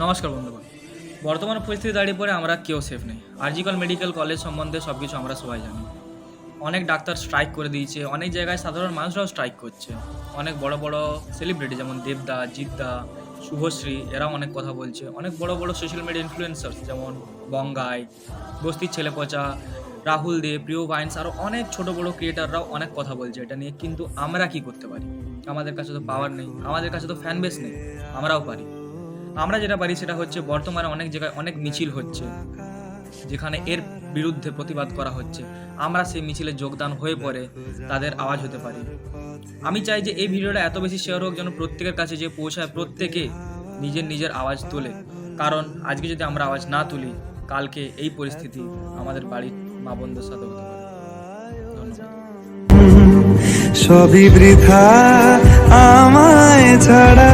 নমস্কার বন্ধুগণ। বর্তমান পরিস্থিতি দাঁড়িয়ে পড়ে আমরা কেউ সেফ নেই। আরজিকর মেডিকেল কলেজ সম্বন্ধে সব কিছু আমরা সবাই জানি। অনেক ডাক্তার স্ট্রাইক করে দিয়েছে, অনেক জায়গায় সাধারণ মানুষরাও স্ট্রাইক করছে। অনেক বড় বড় সেলিব্রিটি যেমন দেবদা, জিদ্দা, শুভশ্রী এরাও অনেক কথা বলছে। অনেক বড় বড় সোশ্যাল মিডিয়া ইনফ্লুয়েন্সার্স যেমন গঙ্গাই, বস্তির ছেলেপচা, রাহুল দে, প্রিয় ভাইন্স আরও অনেক ছোট বড় ক্রিয়েটাররাও অনেক কথা বলছে এটা নিয়ে। কিন্তু আমরা কি করতে পারি? আমাদের কাছে তো পাওয়ার নেই, আমাদের কাছে তো ফ্যান বেস নেই। আমরাও পারি। আমরা যেটা পারি সেটা হচ্ছে বর্তমানে অনেক জায়গায় অনেক মিছিল হচ্ছে, যেখানে এর বিরুদ্ধে প্রতিবাদ করা হচ্ছে। আমরা সেই মিছিলে যোগদান হয়ে পড়ে তাদের আওয়াজ হতে পারি। আমি চাই যে এই ভিডিওটা এত বেশি শেয়ার হোক যেন প্রত্যেকের কাছে যে পৌঁছায়, প্রত্যেকে নিজের নিজের আওয়াজ তোলে। কারণ আজকে যদি আমরা আওয়াজ না তুলি, কালকে এই পরিস্থিতি আমাদের বাড়ির মা বোনদের সাথে হতে পারে। ধন্যবাদ। সবই বৃথা আমায় ছাড়া।